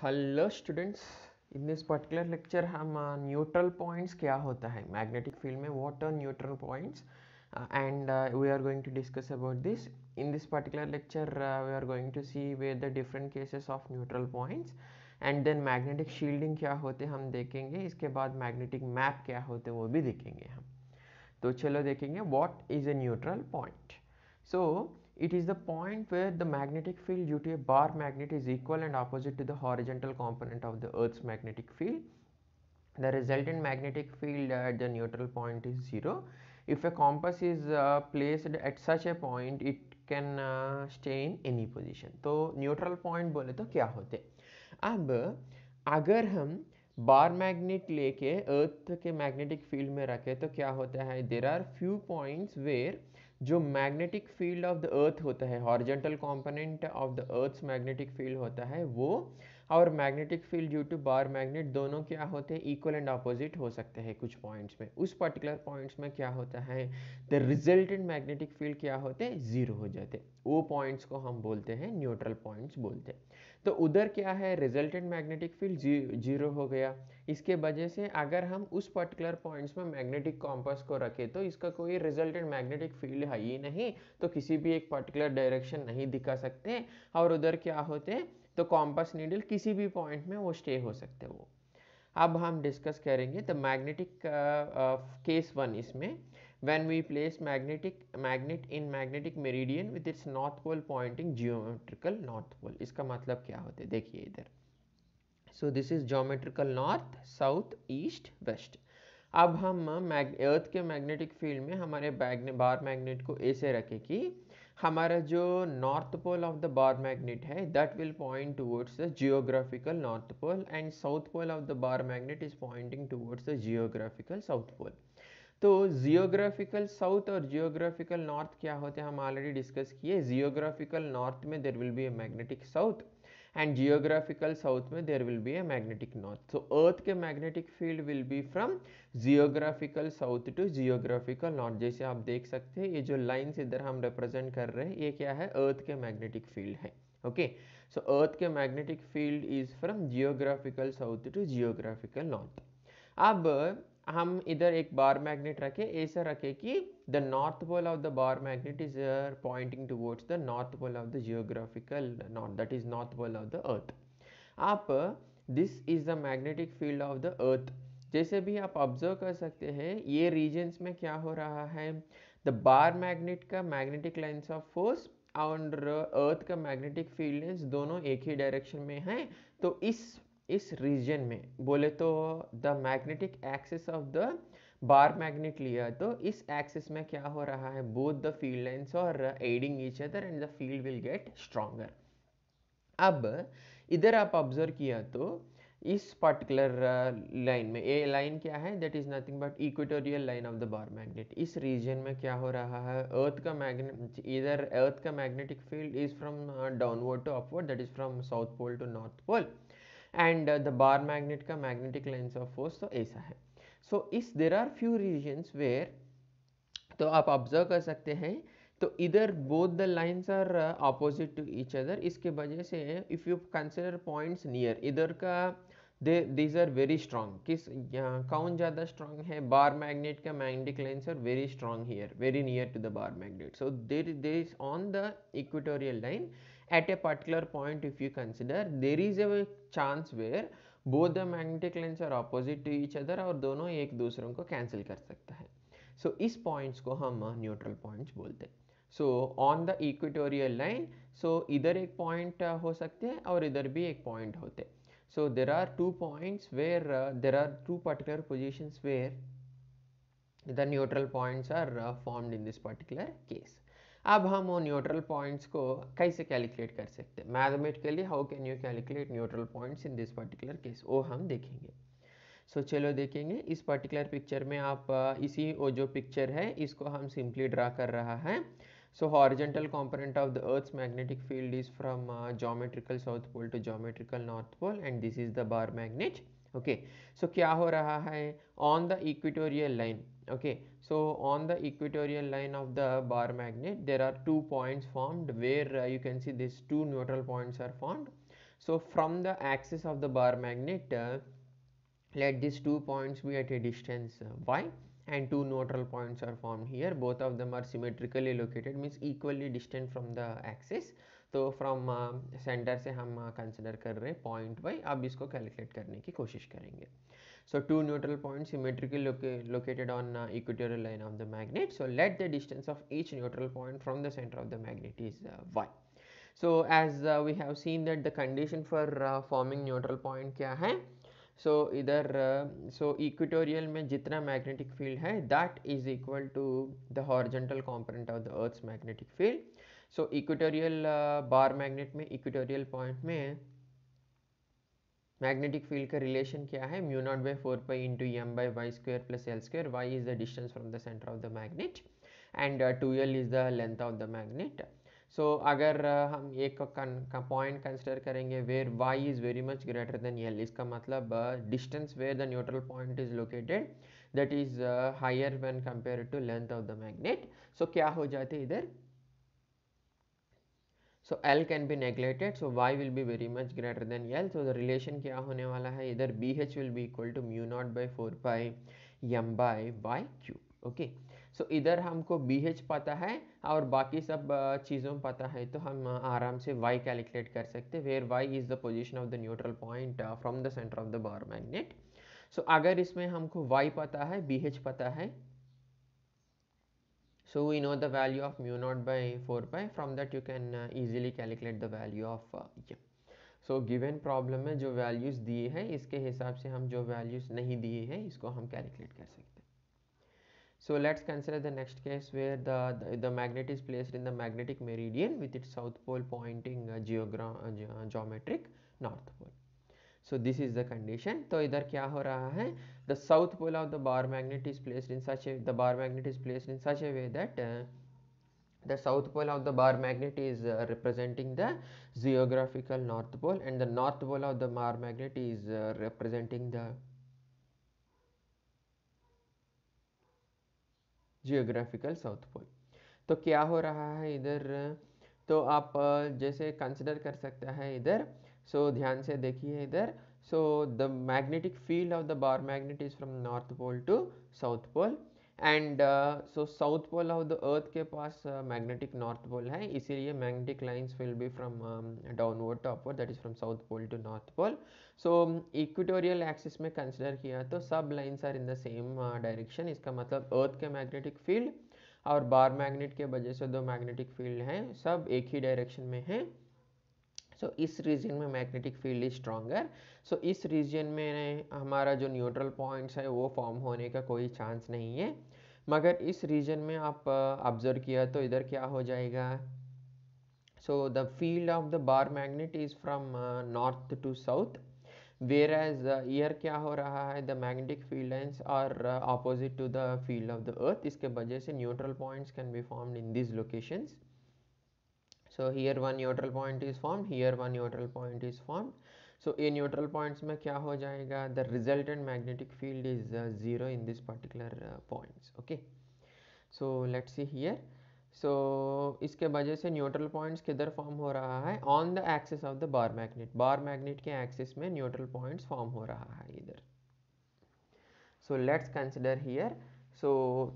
Hello students, in this particular lecture हम neutral points क्या होता है मैग्नेटिक फील्ड में, what are neutral points, and we are going to discuss about this. In this particular lecture we are going to see where the different cases of neutral points and then magnetic shielding क्या होते हम देखेंगे. इसके बाद magnetic map क्या होते वो भी देखेंगे हम. तो चलो देखेंगे what is a neutral point. So it is the point where the magnetic field due to a bar magnet is equal and opposite to the horizontal component of the Earth's magnetic field. The resultant magnetic field at the neutral point is zero. If a compass is placed at such a point, it can stay in any position. तो neutral point बोले तो क्या होते. अब अगर हम bar magnet लेके अर्थ के मैग्नेटिक फील्ड में रखे तो क्या होता है, there are few points where जो magnetic field of the earth होता है, horizontal component of the earth's magnetic field होता है वो, और magnetic field due to bar magnet दोनों क्या होते हैं, इक्वल एंड अपोजिट हो सकते हैं कुछ पॉइंट्स में. उस पर्टिकुलर पॉइंट्स में क्या होता है, द रिजल्टेंट मैग्नेटिक फील्ड क्या होते हैं, जीरो हो जाते. वो पॉइंट्स को हम बोलते हैं न्यूट्रल पॉइंट्स बोलते हैं. तो उधर क्या है, रिजल्टेंट मैग्नेटिक फील्ड जीरो हो गया. इसके वजह से अगर हम उस पर्टिकुलर पॉइंट्स में मैग्नेटिक कॉम्पास को रखें तो इसका कोई रिजल्टेंट मैग्नेटिक फील्ड है ही नहीं, तो किसी भी एक पर्टिकुलर डायरेक्शन नहीं दिखा सकते. और उधर क्या होते हैं, तो कॉम्पास नीडल किसी भी पॉइंट में वो स्टे हो सकते वो. अब हम डिस्कस करेंगे द मैग्नेटिक केस वन. इसमें when we place magnet in magnetic meridian with its north pole pointing geometrical north pole. इसका मतलब क्या होता है देखिए इधर. So this is geometrical north, south, east, west. अब हम अर्थ के मैग्नेटिक फील्ड में हमारे बार मैग्नेट को ऐसे रखें कि हमारा जो north pole of the bar magnet है that will point towards the geographical north pole and south pole of the bar magnet is pointing towards the geographical south pole. तो जियोग्राफिकल साउथ और geographical north क्या होते हैं हम already discuss किए. Geographical north में there will be a magnetic south and geographical south में there will be a magnetic north. So earth के magnetic field will be from geographical south to geographical north. जैसे आप देख सकते हैं ये जो लाइन्स इधर हम रिप्रेजेंट कर रहे हैं ये क्या है, अर्थ के मैग्नेटिक फील्ड है. ओके, सो अर्थ के magnetic field is from geographical south to geographical north. अब हम इधर एक बार मैग्नेट रखे, ऐसा रखे कि the north pole of the bar magnet is pointing towards the north pole of the geographical north, that is north pole of the earth. आप this is the magnetic field of the earth. जैसे भी आप observe कर सकते हैं ये regions में क्या हो रहा है, द बार मैग्नेट का मैग्नेटिक लाइन्स ऑफ फोर्स और अर्थ का मैग्नेटिक फील्ड लाइन्स दोनों एक ही डायरेक्शन में हैं. तो इस रीजन में बोले तो the magnetic axis of the bar magnet लिया तो इस एक्सिस में क्या हो रहा है, बोथ द फील्ड लाइन्स और adding each other and the field will get stronger. अब इधर आप ऑब्जर्व किया तो इस पर्टिकुलर लाइन में ये लाइन क्या है, that is nothing but equatorial line of the bar magnet. इस रीजन में क्या हो रहा है, अर्थ का मैग्नेट इधर अर्थ का magnetic field is from downward to upward, that is from south pole to north pole and the bar magnet का मैग्नेटिक लाइन्स ऑफ फोर्स तो ऐसा है. सो इस there are few regions where, तो आप observe कर सकते हैं तो इधर both the lines are opposite to each other. इसके वजह से if you consider points near इधर का दीज आर वेरी स्ट्रॉन्ग. कौन ज़्यादा स्ट्रॉन्ग है, बार मैग्नेट का magnetic lines are very strong here, very near to the bar magnet. So there is on the equatorial line at a particular point. If you consider there is a chance where both the magnetic lines are opposite to each other और दोनों एक दूसरों को cancel कर सकता है. So इस points को हम न्यूट्रल पॉइंट्स बोलते हैं. So on the equatorial line, so इधर एक पॉइंट हो सकते हैं और इधर भी एक पॉइंट होते हैं. So there are two points where there are two particular positions where the neutral points are formed in this particular case. अब हम वो न्यूट्रल पॉइंट्स को कैसे कैलकुलेट कर सकते हैं mathematically, how can you calculate neutral points in this particular case, वो हम देखेंगे. सो चलो देखेंगे इस पर्टिकुलर पिक्चर में. आप इसी वो जो पिक्चर है इसको हम सिंपली ड्रा कर रहा है. So horizontal component of the earth's magnetic field is from geometrical south pole to geometrical north pole and this is the bar magnet. Okay, so क्या हो रहा है on the equatorial line. Okay, so on the equatorial line of the bar magnet there are 2 points formed where you can see these 2 neutral points are formed. So from the axis of the bar magnet, let these 2 points be at a distance y, and two neutral points are formed here. Both of them are symmetrically located, means equally distant from the axis. तो from centre से हम consider कर रहे हैं point y. अब इसको calculate करने की कोशिश करेंगे. So two neutral points symmetrically located on equatorial line of the magnet. So let the distance of each neutral point from the center of the magnet is y. So as we have seen that the condition for forming neutral point क्या है. So इधर so equatorial में जितना magnetic field है that is equal to the horizontal component of the earth's magnetic field. So equatorial bar magnet में equatorial point में magnetic field का relation क्या है, mu not by 4 pi into m by y square plus l square. Y is the distance from the centre of the magnet and 2l is the length of the magnet. So अगर हम एक point consider करेंगे where y is very much greater than l, इसका मतलब distance where the neutral point is located that is higher when compare to length of the magnet. So क्या हो जाते इधर, so L can be neglected, so Y will be very much greater than L. So the relation क्या होने वाला है इधर, BH will be equal to mu naught by 4 pi m by y cube. Okay, so इधर हमको BH पता है और बाकी सब चीज़ों पता है, तो हम आराम से Y कैलकुलेट कर सकते हैं, where Y is the position of the neutral point from the centre of the bar magnet. So अगर इसमें हमको Y पता है, BH पता है, so we know the value of mu naught by 4 pi. From that you can easily calculate the value of m. So given problem में जो values दिए हैं इसके हिसाब से हम जो values नहीं दिए हैं इसको हम calculate कर सकते हैं. So let's consider the next case where the magnet is placed in the magnetic meridian with its south pole pointing geometric north pole. So this is the condition. तो इधर क्या हो रहा है, the south pole of the bar magnet is placed in such a, the bar magnet is placed in such a way that the south pole of the bar magnet is representing the geographical north pole, and the north pole of the bar magnet is representing the geographical south pole. तो क्या हो रहा है इधर, तो आप जैसे consider कर सकते हैं इधर. सो ध्यान से देखिए इधर. So the magnetic field of the bar magnet is from north pole to south pole, and so south pole of the earth के पास मैग्नेटिक नॉर्थ पोल है, इसीलिए magnetic lines will be from downward to upward, that is from south pole to north pole. So equatorial axis में consider किया तो सब lines are in the same direction. इसका मतलब अर्थ के मैग्नेटिक फील्ड और बार मैग्नेट के वजह से दो मैग्नेटिक फील्ड हैं सब एक ही डायरेक्शन में हैं. सो इस रीजन में मैग्नेटिक फील्ड इज स्ट्रॉन्गर. सो इस रीजन में हमारा जो न्यूट्रल पॉइंट्स है वो फॉर्म होने का कोई चांस नहीं है. मगर इस रीजन में आप ऑब्जर्व किया तो इधर क्या हो जाएगा, so the field of the bar magnet is from north to south, whereas here क्या हो रहा है, the magnetic field lines are opposite to the field of the earth. इसके वजह से neutral points can be formed in these locations. So here one neutral point is formed, here one neutral point is formed. So a neutral points में क्या हो जाएगा, the resultant magnetic field is 0 in this particular points. Okay, so let's see here. सो इसके वजह से neutral points किधर form हो रहा है, on the axis of the bar magnet. Bar magnet के एक्सिस में न्यूट्रल पॉइंट्स फॉर्म हो रहा है इधर. So let's consider here. So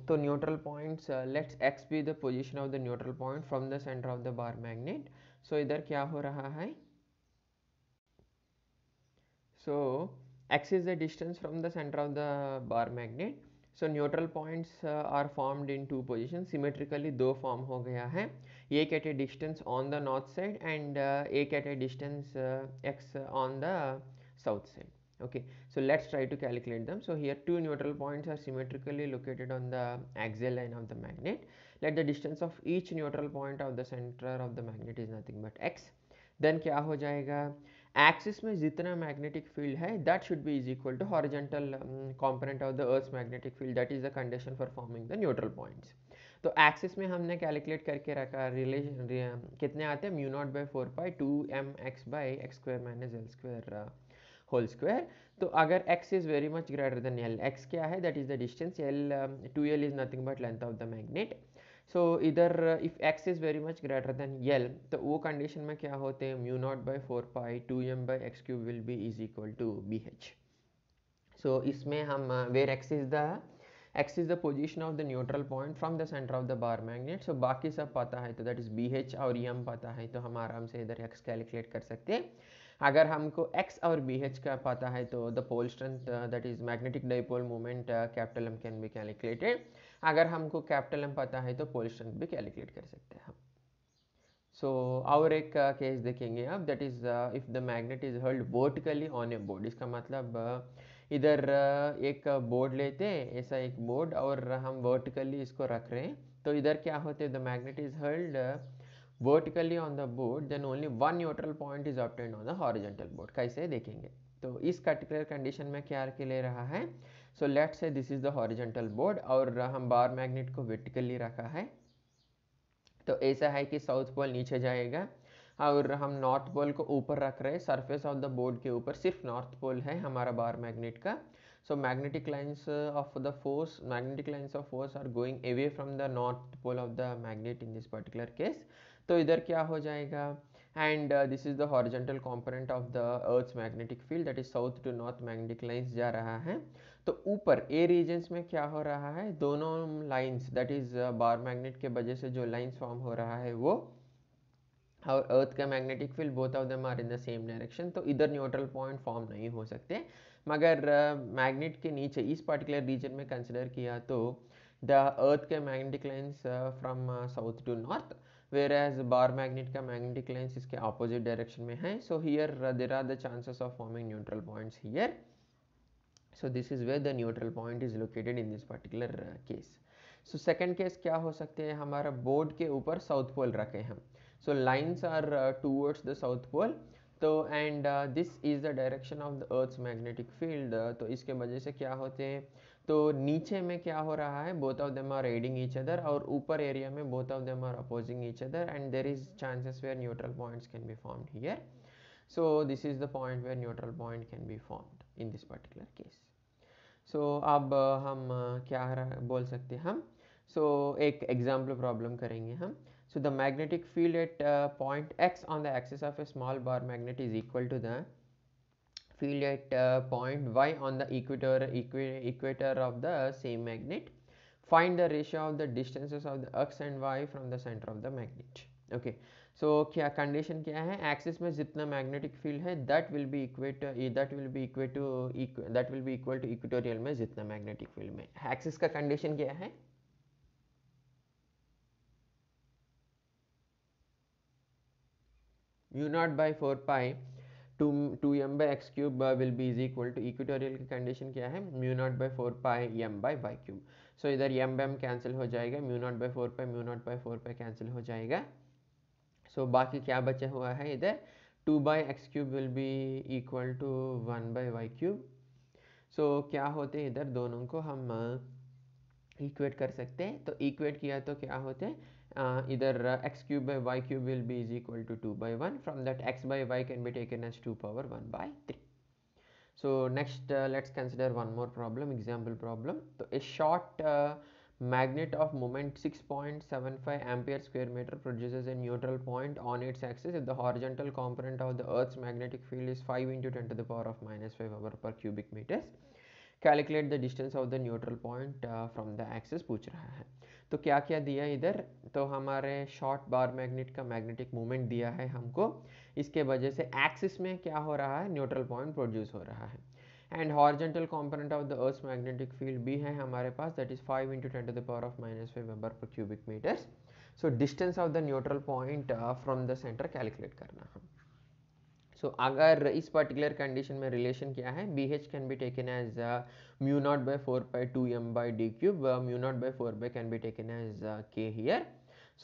तो neutral points, let's x be the position of the neutral point from the centre of the bar magnet. So इधर क्या हो रहा है, so x is the distance from the centre of the bar magnet. So neutral points are formed in two position, symmetrically दो form हो गया है, एक at a distance on the north side and एक at a distance x on the south side. Okay, so let's try to calculate them. So here two neutral points are symmetrically located on the axial line of the magnet. Let the distance of each neutral point of the center of the magnet is nothing but x. Then क्या हो जाएगा, axis में जितना magnetic field है that should be is equal to horizontal component of the earth's magnetic field, that is the condition for forming the neutral points. तो axis में हमने calculate करके रखा रिलेशन कितने आते हैं, mu not by 4 pi 2mx by x square minus l square whole square. तो अगर x is very much greater than l, x क्या है, that is the distance, l 2l is nothing but length of the magnet. So इधर if x is very much greater than L, तो वो condition में क्या होते हैं, mu not by 4 pi 2m/x³ will be is equal to BH. So इसमें हम where x is the position of the neutral point from the center of the bar magnet. so बाकी सब पता है, तो दैट इज BH और m पता है, तो हम आराम से इधर x कैलकुलेट कर सकते हैं. अगर हमको x और BH का पता है तो the pole strength that is magnetic dipole moment capital M can be calculated. अगर हमको कैपिटल M पता है तो पोल स्ट्रेंथ भी कैलकुलेट कर सकते हैं हम. सो और एक केस देखेंगे अब, that is if the magnet is hurled vertically on A board. इसका मतलब इधर एक बोर्ड लेते हैं, ऐसा एक बोर्ड, और हम वर्टिकली इसको रख रहे हैं. तो इधर क्या होते हैं, the magnet is hurled vertically on the board, then only one neutral point is obtained on the horizontal board. कैसे देखेंगे, तो इस पर्टिकुलर कंडीशन में क्या के ले रहा है. So let's say this is the horizontal board और हम बार मैग्नेट को वर्टिकली रखा है. तो ऐसा है कि साउथ पोल नीचे जाएगा और हम नॉर्थ पोल को ऊपर रख रहे हैं. सरफेस ऑफ द बोर्ड के ऊपर सिर्फ नॉर्थ पोल है हमारा बार मैग्नेट का. So magnetic lines of force are going away from the north pole of the magnet in this particular case. तो इधर क्या हो जाएगा, and this is the horizontal component of the earth's magnetic field, that is south to north magnetic lines जा रहा है. तो ऊपर ए रीजन्स में क्या हो रहा है, दोनों lines that is bar magnet के वजह से जो लाइंस फॉर्म हो रहा है वो और अर्थ का magnetic field both of them are in the same direction. तो इधर न्यूट्रल पॉइंट फॉर्म नहीं हो सकते. मगर मैग्नेट के नीचे इस पर्टिकुलर रीजन में कंसिडर किया तो द अर्थ के magnetic lines from south to north, whereas bar magnet का मैग्नेटिक लाइंस इसके ऑपोजिट डायरेक्शन में है. So here there are the chances of forming neutral points here. So this is where the neutral point is located in this particular case. So second case क्या हो सकते हैं, हमारा board के ऊपर साउथ पोल रखे हम. So lines are towards the south pole. तो and this is the direction of the earth's magnetic field. तो इसके वजह से क्या होते हैं, तो नीचे में क्या हो रहा है, both of them are adding each other, और ऊपर एरिया में both of them are opposing each other, and there is chances where neutral points can be formed here. So this is the point where neutral point can be formed in this particular case. So अब हम क्या बोल सकते हैं हम, so एक example problem करेंगे हम. So the magnetic field at point x on the axis of a small bar magnet is equal to the field at point y on the equator of the same magnet. Find the ratio of the distances of the x and y from the center of the magnet. Okay. सो क्या condition क्या है, axis में जितना magnetic field है that will be equal to equatorial में जितना magnetic field में. Axis का कंडीशन क्या है, mu not by 4 pi 2m/x³ will be is equal to equatorial की कंडीशन क्या है, mu not by 4 pi m/y³. So इधर m कैंसिल हो जाएगा, mu not by 4 pi mu not by 4 pi cancel हो जाएगा. सो बाकी क्या बचा हुआ है इधर, 2/x³ will be equal to 1/y³. So क्या होते हैं, इधर दोनों को हम इक्वेट कर सकते हैं. तो इक्वेट किया तो क्या होते हैं, इधर x³/y³ will be is equal to 2/1. From that x/y can be taken as 2^1/3. So next let's consider one more problem, example problem. So a short magnet of moment 6.75 ampere square meter produces a neutral point on its axis if the horizontal component of the earth's magnetic field is 5 into 10 to the power of -5 hour per cubic meters. Calculate the distance of the neutral point from the axis पूछ रहा है. तो क्या क्या दिया इधर, तो हमारे शॉर्ट बार मैग्नेट का मैग्नेटिक मोमेंट दिया है हमको, इसके वजह से एक्सिस में क्या हो रहा है, न्यूट्रल पॉइंट प्रोड्यूस हो रहा है. And horizontal component of the earth magnetic field भी है हमारे पास, that is 5 into 10 to the power of -5 weber per cubic metres. So distance of the neutral point from the centre calculate करना हम. सो अगर इस पर्टिकुलर कंडीशन में relation क्या है, BH can be taken as mu not by 4 pi 2m/d³. Mu not by 4 pi can be taken as k here.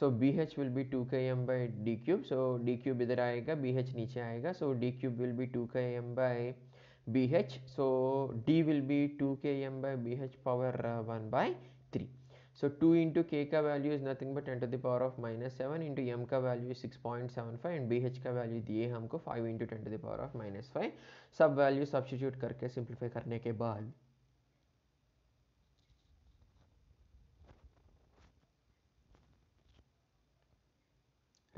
So BH will be 2km/d³. So d³ इधर आएगा, BH नीचे आएगा, so d³ will be 2km/BH. So d will be 2km/BH power 1/3. So 2 into k का value is nothing but 10 to the power of -7 into m का value 6.75 and bh का value दिए हमको 5 into 10 to the power of -5. सब value substitute करके simplify करने के बाद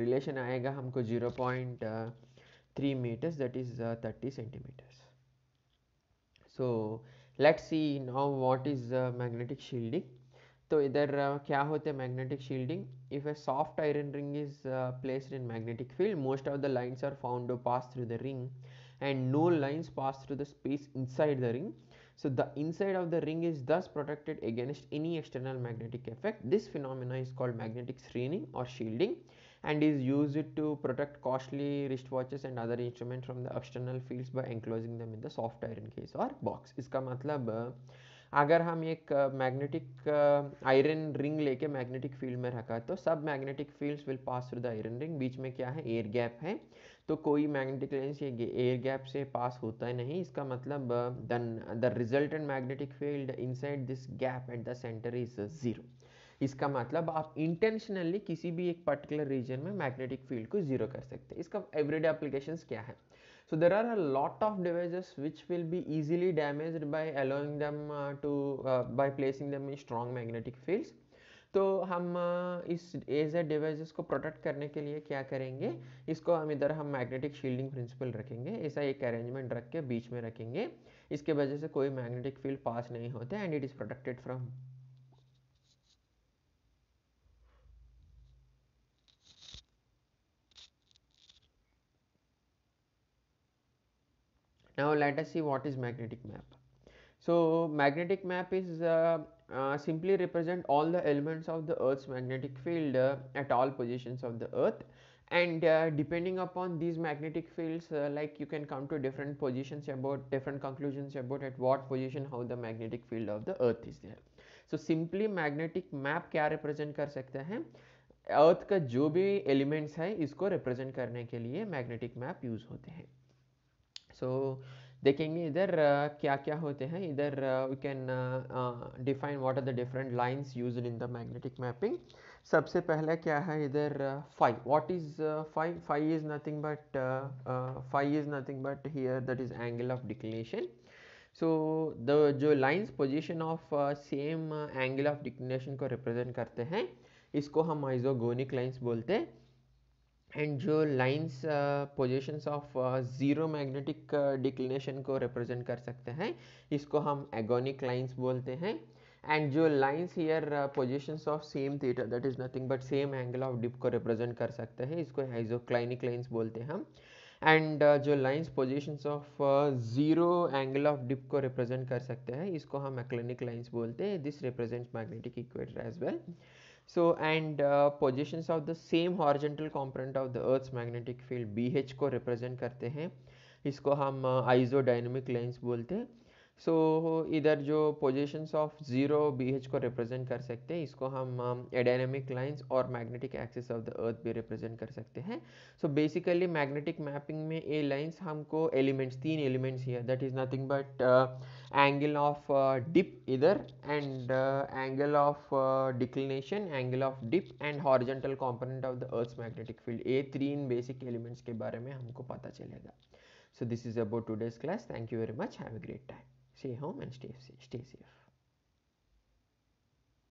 रिलेशन आएगा हमको 0.3 meters, that is 30 centimeters. So let's see now what is magnetic shielding. तो इधर क्या होते हैं magnetic shielding. If a soft iron ring is placed in magnetic field, most of the lines are found to pass through the ring and no lines pass through the space inside the ring. So the inside of the ring is thus protected against any external magnetic effect. This phenomena is called magnetic screening or shielding and is used to protect costly wristwatches and other instruments from the external fields by enclosing them in the soft iron case or box. इसका मतलब अगर हम एक magnetic iron ring लेके magnetic field में रखा तो सब magnetic fields will pass through the iron ring. बीच में क्या है, एयर गैप है, तो कोई मैग्नेटिक लेंस ये एयर गैप से पास होता है नहीं. इसका मतलब the resultant magnetic field inside this gap at the centre is zero. इसका मतलब आप इंटेंशनली किसी भी एक पर्टिकुलर रीजन में मैग्नेटिक फील्ड को जीरो कर सकते हैं. इसका एवरीडे एप्लीकेशंस क्या है? So there are a lot of devices which will be easily damaged by allowing them by placing them in strong magnetic fields. तो हम इस एज डिवाइसेस को प्रोटेक्ट करने के लिए क्या करेंगे, इसको हम इधर हम मैग्नेटिक शील्डिंग प्रिंसिपल रखेंगे. ऐसा एक अरेंजमेंट रख के बीच में रखेंगे. इसके वजह से कोई मैग्नेटिक फील्ड पास नहीं होते and it is protected from. Now let us see what is magnetic map. So magnetic map is simply represent all the elements of the Earth's magnetic field at all positions of the Earth, and depending upon these magnetic fields, like you can come to different positions about different conclusions about at what position how the magnetic field of the Earth is there. So simply magnetic map क्या represent कर सकते हैं, अर्थ का जो भी elements है इसको represent करने के लिए मैग्नेटिक मैप यूज होते हैं. सो देखेंगे इधर क्या क्या होते हैं. इधर we can define what are the different lines used in the magnetic mapping. सबसे पहला क्या है इधर phi. What is phi? Phi is nothing but here that is angle of declination. So the जो lines position of same angle of declination को represent करते हैं इसको हम आइसोगोनिक लाइंस बोलते हैं. एंड जो lines positions of zero magnetic declination को रिप्रेजेंट कर सकते हैं इसको हम एगोनिक लाइंस बोलते हैं. एंड जो lines here positions of same theta that is nothing but same angle of dip को रिप्रेजेंट कर सकते हैं इसको आइसोक्लाइनिक लाइंस बोलते हैं हम. एंड जो lines positions of zero angle of dip को रिप्रेजेंट कर सकते हैं इसको हम एक्लिनिक लाइंस बोलते हैं. This represents magnetic equator as well. So and positions of the same horizontal component of the Earth's magnetic field BH को represent करते हैं इसको हम isodynamic lines बोलते हैं. सो इधर जो पोजीशंस ऑफ जीरो BH को रिप्रेजेंट कर सकते हैं इसको हम एडायनेमिक लाइंस और मैग्नेटिक एक्सिस ऑफ द अर्थ भी रिप्रेजेंट कर सकते हैं. सो बेसिकली मैग्नेटिक मैपिंग में ए लाइंस हमको एलिमेंट्स, तीन elements here that is nothing but angle of dip इधर and angle of declination, angle of dip and horizontal component of the earth's magnetic field. ये तीन बेसिक एलिमेंट्स के बारे में हमको पता चलेगा. So this is about today's class. Thank you very much. Have a great time. Stay home and stay safe.